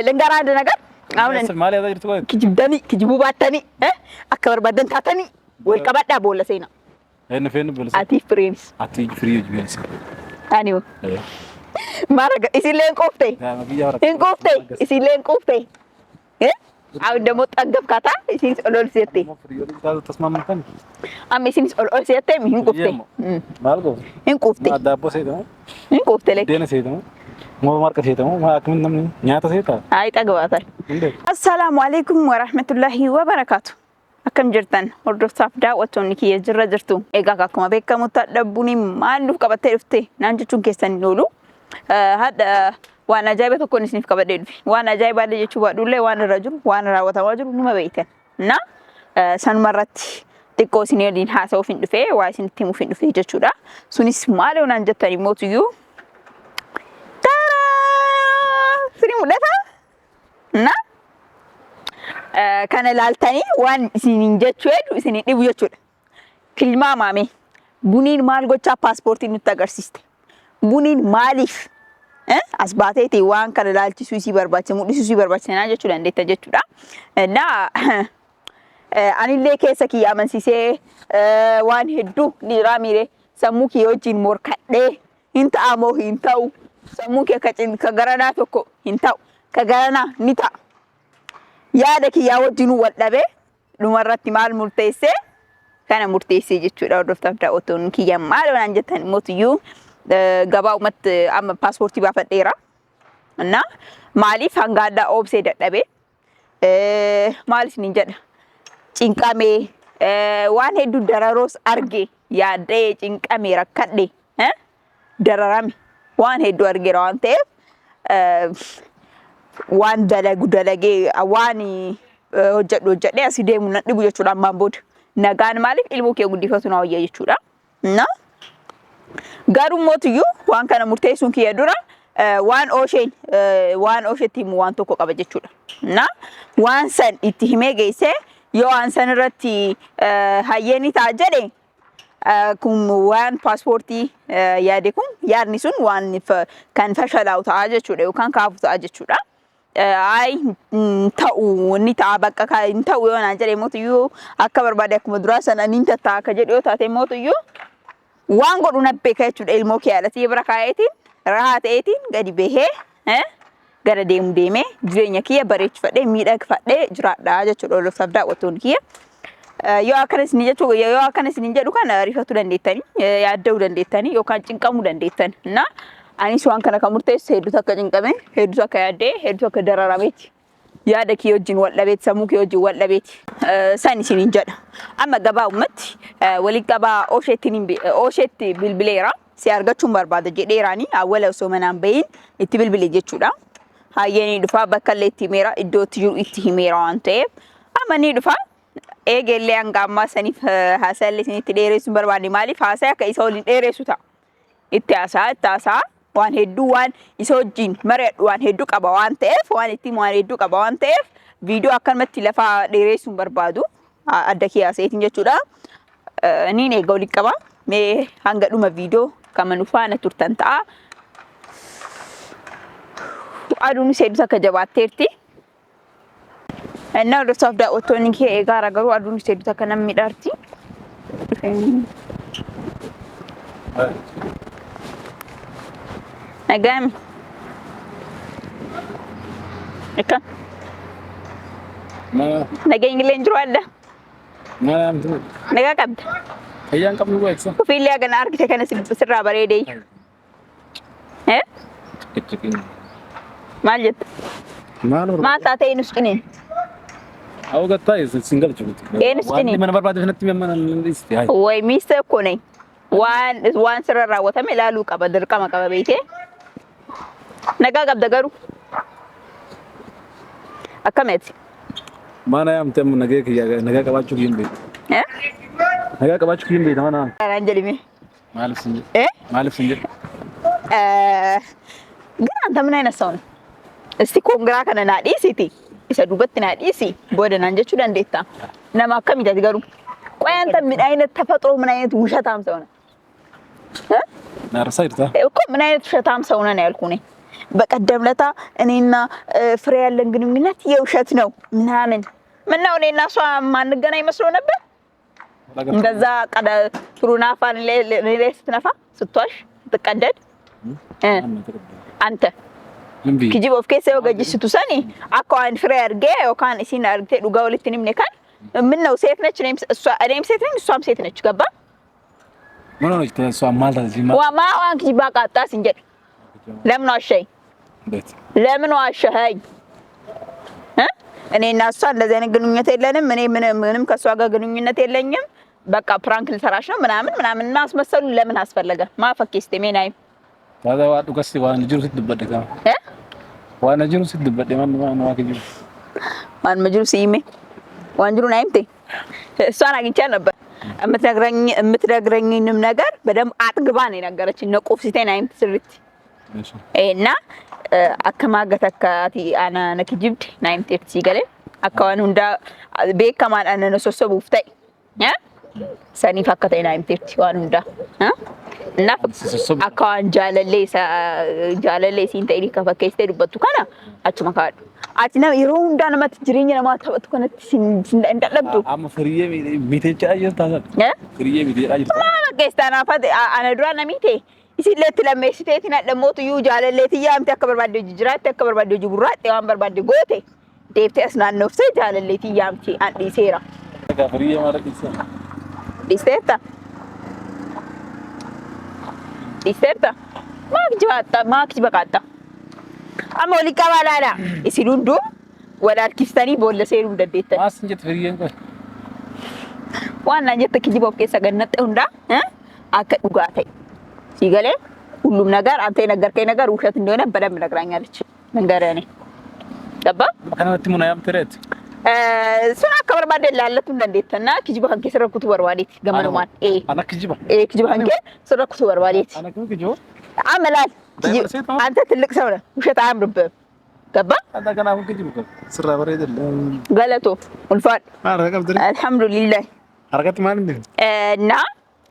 لنقرأ عندنا قال أنا مالي هذا يرتوي كجبدني كجبوباتني أكبر بدن تاتني والكبات ده بولا سينا هنا فين بولس أتي فرينس أتي فريج بيلس أنيو ما رجع إسيلين كوفتي إن كوفتي إسيلين كوفتي إيه عاود دموت أجب كاتا إسينس أولول سيتي تسمع من ثاني أم إسينس أولول سيتي مين كوفتي مالكو إن كوفتي ما دابو سيدو إن كوفتي لك دينا سيدو مو ماركة سيدو ما أكمل نمني نياتا سيدا هاي تجواتي السلام عليكم ورحمة الله وبركاته أكم جرتن وردوساف دا وتونيكي يجرى جرتو إيجا كاكما بيكا متدبوني ما نوف كبتة رفتي نانجو تونكيستان نولو هذا وانا جايبة تكون سنيف كبتة وانا جايبة اللي جتوا دولة وانا رجل وانا راوتا واجر نما بيتن نا سان مرات تكو سنيردين حاسو فين دفع وعايزين تيمو فين دفع جتوا سوني سمالي ونانجا تاني موتو يو سني مولتا نا كان لالتاني وان سنين جتشود وسنين نبي جتشود كلمة مامي بنين مال قطع باسبورتي نتاجر سيستم بنين ماليف أسباتي تيوان كان لالتي سويسي برباتي مودي سويسي برباتي أنا جتشود عندي تجتشود نا أنا اللي كيسكي أمن سيسه وان هدو نراميره سموكي يوجين موركده هنتا أمو هنتاو سموكي كتين كغرانا توكو هنتاو كغرانا نتا yaada kiyyaa wajjin waldhabe dhumarratti maal murteesse kana murteesse jechuudha hordoftaaf daawwattoonni kiyya maal waan jettan mootiyyuu gabaa'umatti amma paaspoortii baafadheera na maaliif hanga addaa oobsee dadhabe maal isiniin jedha cinqamee waan hedduu dararoos arge yaadee cinqamee rakkadhe dararame waan hedduu argeera waan ta'eef waan dalagee waan hojjedhe asii deemu nan dhibu jechuudha ammaan booda nagaan maaliif ilmoo kee guddifatu na wayya jechuudha na garuu mootiyyuu waan kana murteessuun kiyya dura waan oosheetti himu waan tokko qaba jechuudha na waan san itti himee geesse yoo waan san irratti hayyeeni ta'a jedhe kun waan paaspoortii yaade kun yaadni sun waan kan fashalaa'u ta'a jechuudha yookaan kaafu ta'a jechuudha. Ay ta'u ni ta'a bakka kan ta'u yoo naan jedhe mootiyyuu akka barbaade akkuma duraa sana ni ta'a akka jedhe yoo taate mootiyyuu waan godhu nabbee ka jechuudha ilmoo kee haadhatii bira kaayetiin rahaa ta'eetiin gadi bahee gara deemu deemee jireenya kiyya bareechifadhee miidhagfadhee jiraadhaa jechuudha hordoftaaf daawwattoonni kiyya yoo akkanas ni jechuudha yoo akkanas ni jedhu kana rifatuu dandeettanii yaadda'uu dandeettanii yookaan cinqamuu dandeettan na anis waan kana kan murteessu hedduu akka cinqame hedduu akka yaaddee hedduu akka dararameeti yaada kiyya wajjin wal dhabeeti sammuu kiyya wajjin wal dhabeeti san isiniin jedha amma gabaa'umatti waliin qabaa oosheetti bilbileera si argachuun barbaada jedheeraanii awwala osoo manaan bahin itti bilbile jechuudha hayyeeni dhufaa bakka illee itti himeera iddoo itti jiru itti himeera waan ta'eef amma ni dhufaa eegeellee hanga ammaa saniif haasa'illee isinitti dheeressuun barbaade maaliif haasa'e akka isa waliin dheeressu ta'a itti haasaa waan hedduu waan isa wajjin mari'adhu waan hedduu qaba waan ta'eef waan itti waan hedduu qaba waan ta'eef viidiyoo akkanumatti lafa dheeressuun barbaadu adda kiyaaseetiin jechuudha niin eega waliin qaba mee hanga dhuma viidiyoo kama nu faana turtan ta'a aduunis hedduu akka jabaatteerti እና ወደሳፍ ዳውቶኒ ከኤጋራ ጋሩ አዱን ሲሄዱ ተከነም ሚዳርቲ አጋም እካ ነገኝ ለንጅሮ አለ ነገ ቀብድ አያን ቀብዱ ወይስ ፊሊያ ገና አርግተ ከነስ ስራ በሬዴ ማለት ማታቴ ንስጥኔ አው ገታይ ሲንገል ጭብጥ ኤንስቲኒ ምን በርባደ ፍነት የሚያመን እንስቲ አይ ወይ ሚስተ እኮ ነኝ ዋን ስራራ ወተም ይላሉ ቀበድር ቀመቀበ ቤቴ ነጋ ቀብደገሩ አከመት ማና ያምተም ነገ ቀባችሁ ይም ቤት ነገ ቀባችሁ ይም ቤት ማና አንጀሊሜ ማለፍ እንጂ ግን አንተ ምን አይነት ሰው ነህ እስቲ ኮንግራ ከነና ዲሲቲ isa dubbatti na dhiisi booda naan jechuu dandeetta nama akkamitti garuu qoy anta ምን አይነት ተፈጥሮ ምን አይነት ውሸታም ሰው ነህ ናርሳ ይርታ እኮ ምን አይነት ውሸታም ሰው ነህ ያልኩኝ በቀደም ለታ እኔና ፍሬ ያለን ግንኙነት የውሸት ነው ምናምን ምነው እኔና እሷ ማንገናኝ መስሎ ነበር እንደዛ ቀደ ፍሩናፋን ለሌላ ስትነፋ ስትዋሽ ትቀደድ አንተ kijib of keessa yoo gajjisitu sani akka waan firee argee yookaan isin argitee dhugaa walitti himne kan ምነው ሴት ነች እኔም ሴት ነኝ እሷም ሴት ነች ገባ ምን ሆነች እሷ ማለት ነው ወማ ዋን kijib አቃጣስ እንጀ ለምን ዋሸኝ ለምን ዋሸኸኝ እኔና እሷ እንደዚህ አይነት ግንኙነት የለንም እኔ ምንም ከሷ ጋር ግንኙነት የለኝም በቃ ፕራንክ ልሰራሽ ነው ምናምን ማስመሰሉ ለምን አስፈለገ ማፈከስቴ ሜናይ ታዲያ ዋዱ ከሲ ዋን ጅሩ ስትበደካ ዋን ጅሩ ስትበደ ማን ዋከጂ ማን መጅሩ ሲሜ ዋን ጅሩ ናይምቴ እሷን አግኝቻ ነበር የምትነግረኝንም ነገር በደንብ አጥግባ ነው የነገረችኝ ነቆፍ ሲታይ ናይምት ስርት እና አከማገተካቲ አና ነክጅብድ ናይምት ሲገለ አካዋን ሁንዳ ቤከማን አነነ ሶሰቡ ፍታይ ሰኒ ፈከተና ኢምቴት ዋን ሁንዳ እና አካዋን ጃለሌ ሲንተይዲ ከፈከስቴ ዱበቱ ካና አቹማ ካዱ አቲና ይሮ ሁንዳ ነመት ጅሪኝ ነማ ተበቱ ከነት እንደለብዱ አማ ፍሪዬ ሚቴቻ አየታለ ፍሪዬ ሚቴቻ አየታለ ማከስታና ፈት አነድራ ነሚቴ isilet lamesiteeti na dhamotu yu jaalaleeti yaamte akka barbaadde jijiraatti akka barbaadde jiburraatti waan barbaadde goote deeftee as naannofte jaalaleeti yaamti an dhiiseera gafriye mara dhiiseerta maak jibaqaatta amma wali qabaalaadha isin hunduu wal harkiftanii boolla seenuu dandeettan maas injet firiyen ko waan naan jette kijiba of keessa gannatte hunda akka dhugaa ta'e ሲገለ ሁሉም ነገር አንተ የነገርከኝ ነገር ውሸት እንደሆነ በደንብ ነግራኛለች መንገረኔ ገባ ከነቲ ሙና ያምትረት ሱና ከበርባደ ላለቱ እንደንዴትና ኪጅባ ሀንከ ሰረኩቱ በርባዴት ገመኑማን አና ኪጅባ ሀንከ ሰረኩቱ በርባዴት አና ኪጅባ አመላል አንተ ትልቅ ሰው ነህ ውሸት አያምርብህም ገባ አንተ ገና ሁን ኪጅባ ስራ በረይደል ገለቶ ወልፋድ አልহামዱሊላህ አርገት ማለት ነው እና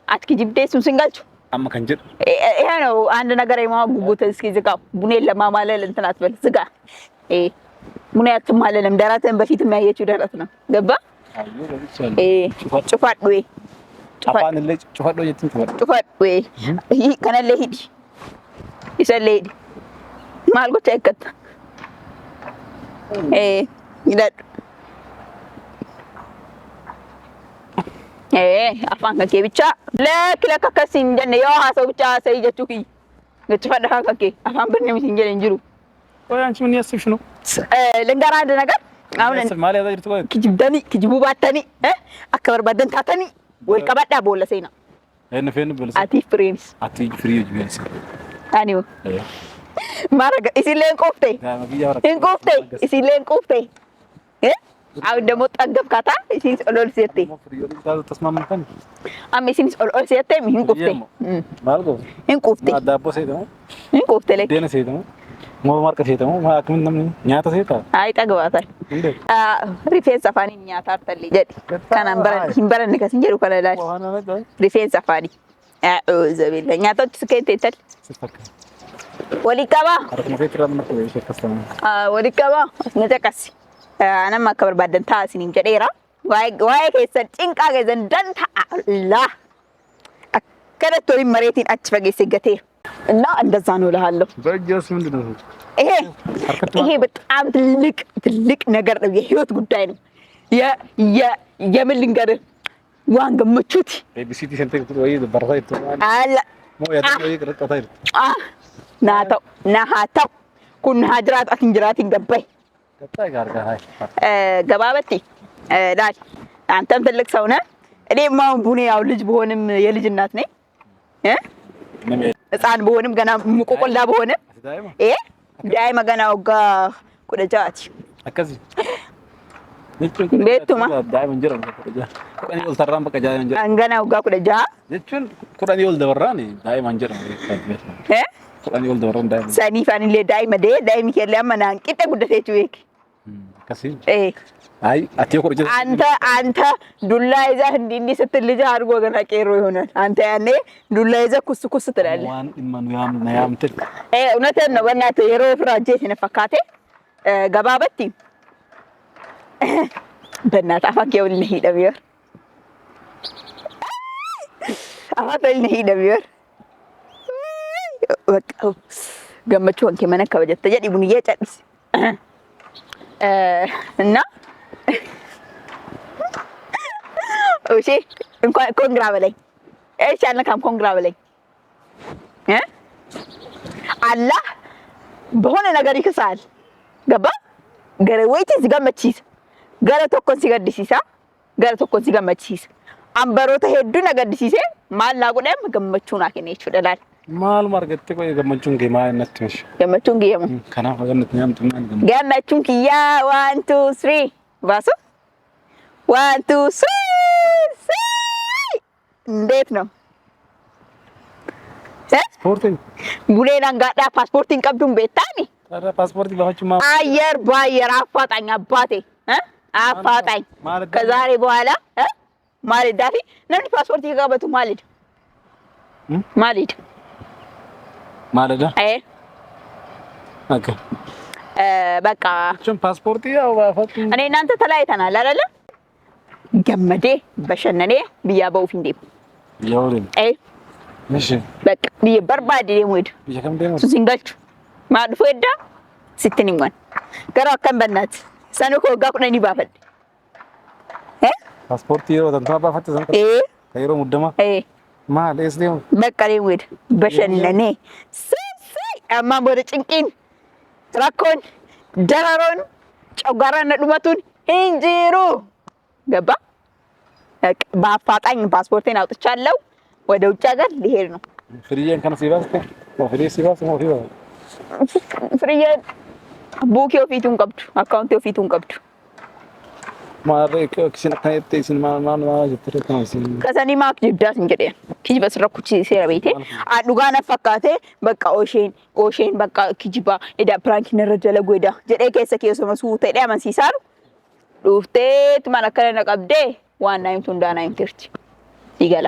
አትኪጅብዴ ሱን ሲንጋልቹ አማ ከንጀር ይሄ ነው አንድ ነገር የማጉጉት እስኪ ዝጋው ቡኔን ለማማለል እንትን አትበል ዝጋ ቡኔ አትማለልም ደራተን በፊት የሚያየችው ደረት ነው ገባ ጩፋድዌ አፋን ለጭ ጩፋድዌ የትን ጩፋድዌ ይሄ ከነለ ሂድ ይሰለድ ማልጎች አይከታ ይላል afaan kake bicha lekla kakasin janne yo haso bicha sai jechuki gechfada kake afaan benne misin jelen jiru ወይ አንቺ ምን ያስብሽ ነው ለንጋራ አንድ ነገር አሁን ማለት ያዘርት ወይ kijibu battani akbar badan tatani wal qabada bolasena fen bolas ati friends ati friyo jibes aniwo maraga isilen qofte isilen qofte አሁን ደግሞ ጠገብካታ እሲንስ ኦሎል ሲያቴ ተስማምተን እሲንስ ኦሎል ሲያቴ ምን ቆፍቴ ማልጎ እንቆፍቴ አዳቦ ሴት ነው እንቆፍቴ ላይ ደነ ሴት ነው ሞ ማርቀ ሴት ነው ማክምን ነው ኛታ ሴት አይ ጠግባታል ሪፌንስ አፋኒ ኛታ አርተል ጀዲ ካናምበረን ሂምበረን ከስንጀሩ ከለላል ሪፌንስ አፋኒ አኡዘ ቢላ ኛቶች ስከንቴተል ወሊቀባ ወሊቀባ ነተቀሲ أنا ما كبر بعدين تاسين جديرة واي كيسن إنك أجزن دنت الله أكيد توري مريتين أتفقي سجتي لا عند زانو لهالو بجلس من دونه إيه بتعب تلك نجار يهيوت قدامي يا ملينجر وان جمتشوتي بس يتي سنتك تروي برضاي لا مو يا تروي كرت طاير نهاتو كن هاجرات أكنجرات إنجبي ገባበቲ ዳል አንተም ትልቅ ሰው ነህ እኔማ ቡኔ ያው ልጅ በሆንም የልጅ እናት ነኝ ህፃን በሆንም ገና ሙቆቆላ በሆንም ዳይ መገና ወጋ ቁደጃት አከዚ ቤቱማ ዳይ መንጀራ ቁደጃ ቁዳኒ ወልተራም በቃ ጃ መንጀራ አንገና ወጋ ቁደጃ እቹን ቁዳኒ ወልደወራኒ ዳይ መንጀራ ቁዳኒ ወልደወራን ዳይ ሰኒ ፋኒሌ ዳይ መዴ ዳይ ሚከለ አመናን ቂጠ ጉደቴቹ ይክ Kasi. Ay, ati ko rije. Anta dulla iza hindi ስትል ልጅ አድርጎ ገና ቄሮ ይሆናል። አንተ ያኔ ዱላ ይዘ ኩስ ትላለህ። ዋን ኢማኑ ያምት እውነቴን ነው። በእናትህ የሮብ ፍራጄት ነፈካቴ ገባበቲ በእናትህ አፋኬው ልሂ ደብየር አፋኬው ልሂ ደብየር በቃ ገመቹ ወንኬ መነከ በጀት ተጀዲ ቡንዬ ጨድስ እና እሺ እንኳን ኮንግራ በለኝ። እሺ አልነካም። ኮንግራ በለኝ። አላህ በሆነ ነገር ይክሳል። ገባ ገረ ወይቲ ዝገመቺስ ገረ tokkon ሲገድሲሳ ገረ tokkon ሲገመቺስ አንበሮተ ሄዱ ነገድሲሴ ማላ ጉደም ገመቹና ከኔቹ ደላል ማል ማርገት ቆይ ገመቹን ጌማ ነትሽ ገመቹን ጌማ ከና ፈገነት ያምጥ ማን ገመቹን ኪያ 1 2 3 ባሱ 1 2 3 እንዴት ነው ስፖርቲንግ ቡሌን አንጋዳ ፓስፖርቲን ቀብዱን ቤታኒ አረ ፓስፖርት ባችማ አየር ባየር አፋጣኝ አባቴ አፋጣኝ ከዛሬ በኋላ ማልድ ዳፊ ነን ፓስፖርት ይገባቱ ማልድ ማለዳ ኦኬ በቃ ፓስፖርት ያው ባፈቱ እኔ እናንተ ተለያይተናል አይደለ ገመዴ በሸነኔ ቢያበው ፊንዴ ያውልኝ እሺ በቃ ቢበርባዲ ደሞድ ቢከም ደሞ ሲንገልቹ ማድፎ እዳ ስትኒማን ገራው ከንበናት ሰነኮ ጋቁነኒ ባፈል ፓስፖርት ይሮ ተንታ ባፈት ዘንተ ከይሮ ሙደማ ማለስ ደሞ በቃ ደሞድ በሸነኔ ሰይ አማ ወደ ጭንቂን ትራኮን ደራሮን ጨጓራና ዱመቱን እንጂሩ ገባ በአፋጣኝ ፓስፖርቴን አውጥቻለሁ። ወደ ውጭ ሀገር ሊሄድ ነው። ፍሪየን ከነ ሲባስ ፍሪየ ሲባስ ነው ፊባ ፍሪየ ቡክ ኦፊቱን ቀብዱ አካውንት ኦፊቱን ቀብዱ ማረ ከክሽን ካይቴ ሲን ማን ጅትረት ነው ሲን ከሰኒ ማክ ጅዳስ እንግዲህ ኪጅ በስረኩቺ ሴራቤቴ አዱጋ ነፈካቴ በቃ ኦሼን በቃ ኪጅባ ኤዳ ፕራንክ ነረጀለ ጎዳ ጀዴ ከሰ ከየሶ መሱ ተዳ መንሲሳሩ ዱፍቴት ማነከለ ነቀብዴ ዋናይምቱ እንዳናይም ትርቺ ይገላ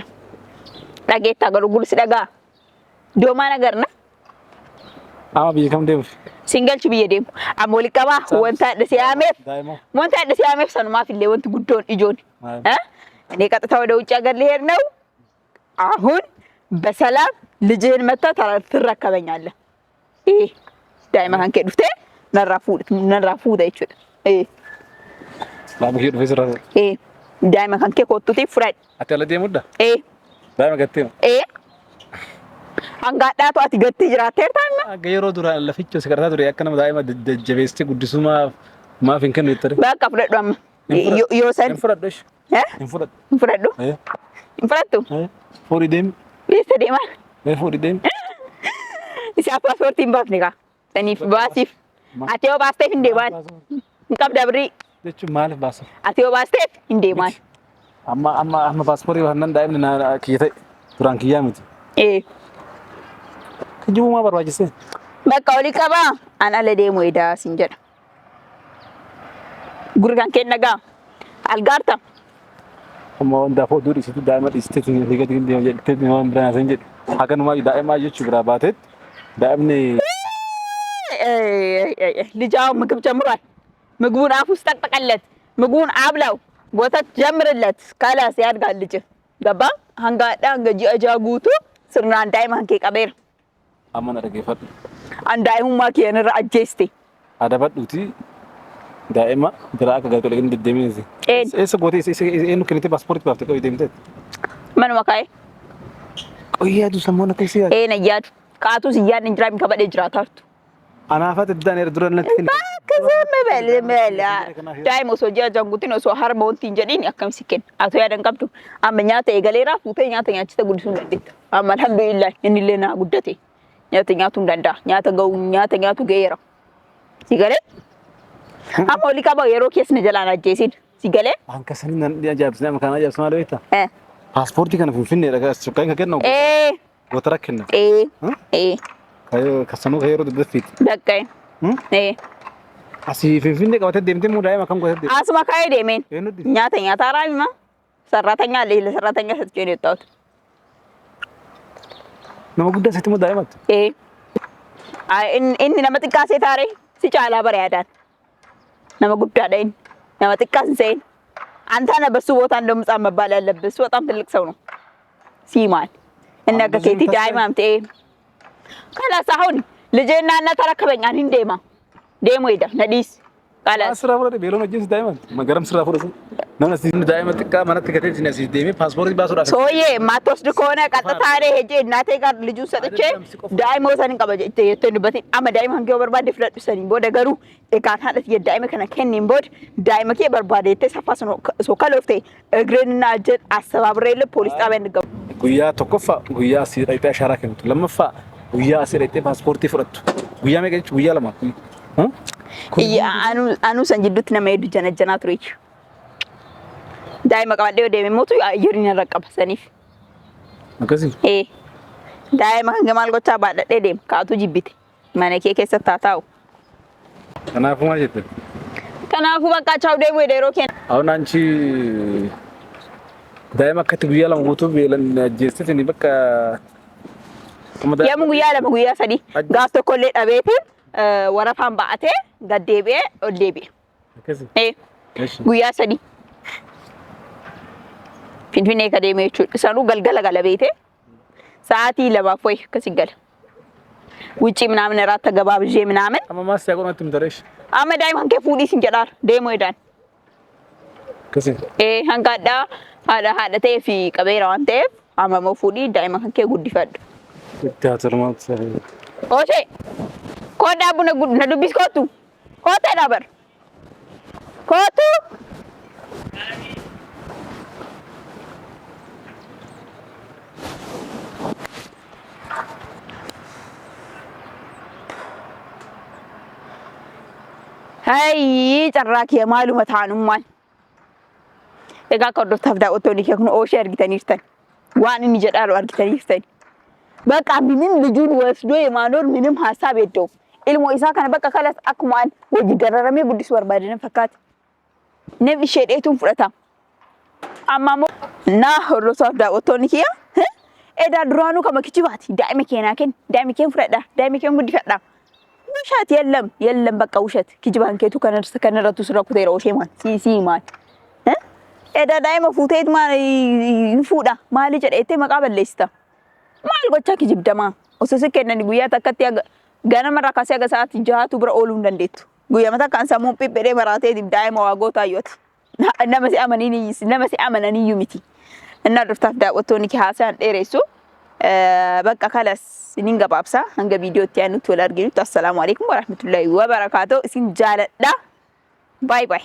ዳጌታ ገሩጉል ሲደጋ ዶማ ነገርና አማ ቢከም ደም ሲንገልች ቢየደም አሞልቀባ ወንታ ደሲያሜፍ ሰንማ ፊሌ ወንት ጉዶን ኢጆን እኔ ቀጥታ ወደ ውጭ ሀገር ልሄድ ነው። አሁን በሰላም ልጅህን መጣ ትረከበኛለህ። ዳይማ ካንከ ዱፍቴ ነራፉ ዳይቹ ላምሄድ ፈስራ ዳይማ ካንከ ኮቱቲ ፍራድ አተለ ደሙዳ ዳይማ ገቴ አንጋዳቱ አቲ ገቴ ጅራቴርታና ገየሮ ዱራ ለፍቾ ስከርታ ዱራ ያከነ ዳይማ ደጀቤስቲ ጉዲሱማ ማፊንከን ይተረ በቃ ፍረዷም ዮሰን ፍረዶሽ ፍረዶ ፍረዶ ፎሪዴም ቤተዴማ ፎሪዴም ኢሳ ፓስፖርት ኢምባፍኒካ ተኒፍ ባሲፍ አቴው ባስቴፍ እንዴማን እንቀብ ደብሪ ለቹ ማለፍ ባሰ አቴው ባስቴፍ እንዴማን አማ ፓስፖርት ይዋናን ዳይም ና ኪየተ ቱራንኪያ ምት ከጅቡማ በርባጅስ በቃ ወሊቀባ አና ለዴሞ ሄዳ ሲንጀዳ ጉርጋን ከነጋ አልጋርታ አማ ወንዳ ፎቶ ዲስቲ ዳይማ ዲስቲ ሊገድ ግን ዲስቲ ነው ብራና ሰንጀ ሀገንማ ዳይማ አየች ብራባቴት ዳይምኔ ልጃው ምግብ ጀምሯል። ምግቡን አፍ ውስጥ ጠቅጥቀለት ምግቡን አብላው ወተት ጀምርለት ካላስ ያድጋል ልጅ ገባ አንጋዳ አንገጂ አጃጉቱ ስርና እንዳይማ አንከ ቀበር አማና ደገፈት አንዳይሁማ ከነ ራጀስቲ አደበዱቲ ዳይማ ድራክ ጋቶለ ግን ደደሚዚ እስ ጎቴ እኑ ከነተ ፓስፖርት ባፍተ ቆይ ደምተ ማን ወካይ ቆያዱ ሰሞነ ከሲያ ነያዱ ካቱስ ያን እንጅራም ከበደ ጅራታርቱ አናፋት ዳኔር ድረነት ከዘም በል ዳይሞ ሶጃ ጃንጉቲ ነው ሶ ሀር ቦንቲ እንጀዲን ያከም ሲከን አቶ ያደን ቀብዱ አመኛተ የገሌራ ፉተኛ ተኛች ተጉድሱ እንደት አማ አልሐምዱሊላህ እንለና ጉደቴ ኛተኛቱ እንደንዳ ኛተገው ኛተኛቱ ገየራ ሲገለ አማ ሊካባ የሮኬስ ነጀላና ጄሲን ሲገለ አንከሰኒ ያጃብስና መካና ያብስማ ለቤታ ፓስፖርት ከነ ፍንፍኔ ረጋስ ሱካኝ ከገነው ወተረከነ ካዩ ከሰኑ ከየሮ ደፊት በቃይ Asii Finfinnee qabatee deemtee moo daa'ima kam qabatee deemte? Asuma kaa'ee deemeen. Eenyutti? Nyaata araabima. Sarratanya leela sarratanya satchee deettaatu. Nama guddaa sitti moo daa'imatti? Inni nama xiqqaasee taaree si caalaa bareedaan. Nama guddaadha inni. Nama xiqqaas hin se'in. Antaan abbasuu bootaan damtsaa mabbaala yallabbas በጣም ትልቅ ሰው ነው። ሲማን እና ከኬቲ ዳይማም ተේ ካላስ አሁን ልጄና እናት ተረከበኝ አን እንዴማ ዴሞ ሄዳ ነዲስ ካላስ ስራ ፍረደ ቤሎን እጅስ ዳይማም መገረም ስራ ፍረደ ነውና ሲን ዳይማም ጥቃ ማለት ከቴት ሲነስ ዴሜ ፓስፖርት ባሶዳ ሶዬ ማትወስድ ከሆነ ቀጥታ እኔ ሄጄ እናቴ ጋር ልጁን ሰጥቼ ዳይሞ ሰንን ቀበጀ የተንበት አመ ዳይማ አንገው በርባዴ ፍለጥ ሰኒ ቦደ ገሩ እካት ሀለት የዳይማ ከነ ከኒም ቦድ ዳይማ ከ በርባዴ ተሰፋስ ነው ሶ ከለፍቴ እግሬንና እጄን አሰባብሬለ ፖሊስ ጣቢያ እንገባ ጉያ ተቆፋ ጉያ ሲራይታ ሻራ ከንቱ ለመፋ ጉያ ሲራይታ ፓስፖርት ፍረቱ ጉያ መገጭ ጉያ ለማ አኑ ሰንጅዱት ነመይዱ ጀነጀና ትሪች ዳይማ ቀባዴ ወደ ሞቱ አየሪን ረቀበ ሰኒፍ መከሲ ዳይማ ገማል ጎቻ ባደደ ደም ካቱ ጅቢት ማነኬ ከሰታታው ከናፉ ማለት ከናፉ በቃ ቻው ደሞ ወደ ሮኬን አሁን አንቺ ዳይማ ከትጉያ ለሞቱ ቤለን ጀስተኒ በቃ የሙ ጉያ ለጉያ ሰዲ ጋስቶ ኮሌ ዳቤት ወረፋን ባአቴ ገዴቤ ኦዴቤ መከሲ ጉያ ሰዲ Finfinnee ka deemee jechuudha. Sanuu galgala galabeete sa'aatii lamaaf wayi akkasii gala. ውጪ ምናምን እራት ተገባብዤ ምናምን አማማስ ያቆናትም ደረሽ አመዳይ ማንከ ፉዲስ እንጀዳር ደሞ ይዳን ከሲ ሃንጋዳ ሃዳ ተፊ ቀበራ አንተ አማሞ ፉዲ ዳይማ ከንከ ጉዲፈድ ቲያትር ማለት ኦሼ ኮዳ ቡነ ጉድ ነዱቢስ ኮቱ ኮታ ዳበር ኮቱ Hai carraa kee maaluma taanummaan egaa kordoftaaf daawwattoonni kee kun ooshee argitaniirtan waan inni jedhaalu argitaniirtan bakka ምንም ልጁን ወስዶ የማኖር ምንም ሐሳብ የለውም ilmoo isaa kana bakka kalas akkumaan wajji dararamee guddisuu barbaadan fakkaata namni sheedheetuun fudhata amma moo na hordoftaaf daawwattoonni kee edaa duraanuu kama kijibaati daa'ima keenaa kenni daa'ima keen fudhadha daa'ima keen guddifadha ውሸት የለም በቃ ውሸት ኪጅባን ከቱ ከነረቱ ስራኩ ተይራው ሸማን ሲማን ኤዳዳይ መፉቴት ማን ይፉዳ ማል ጀደቴ መቃበለስታ ማል ጎቻ ኪጅብደማ ኦሰሰ ከነኒ ጉያ ተከት ገና መራካሲ ያገሳት ጃቱ ብረ ኦሉ እንደንዴቱ ጉያ መታ ካንሳሙ ጲጴዴ መራቴ ዲዳይ መዋጎታ ይወት ነመሲ አመነኒ ዩሚቲ እና ድፍታት ዳወቶኒ ከሐሳን ዴሬሱ በቃ ካላስ ንንገባብሳ አንገ ቪዲዮ ታያኑት ወላርጊኑት አሰላሙ አለይኩም ወራህመቱላሂ ወበረካቱ ሲን ጃለዳ ባይ ባይ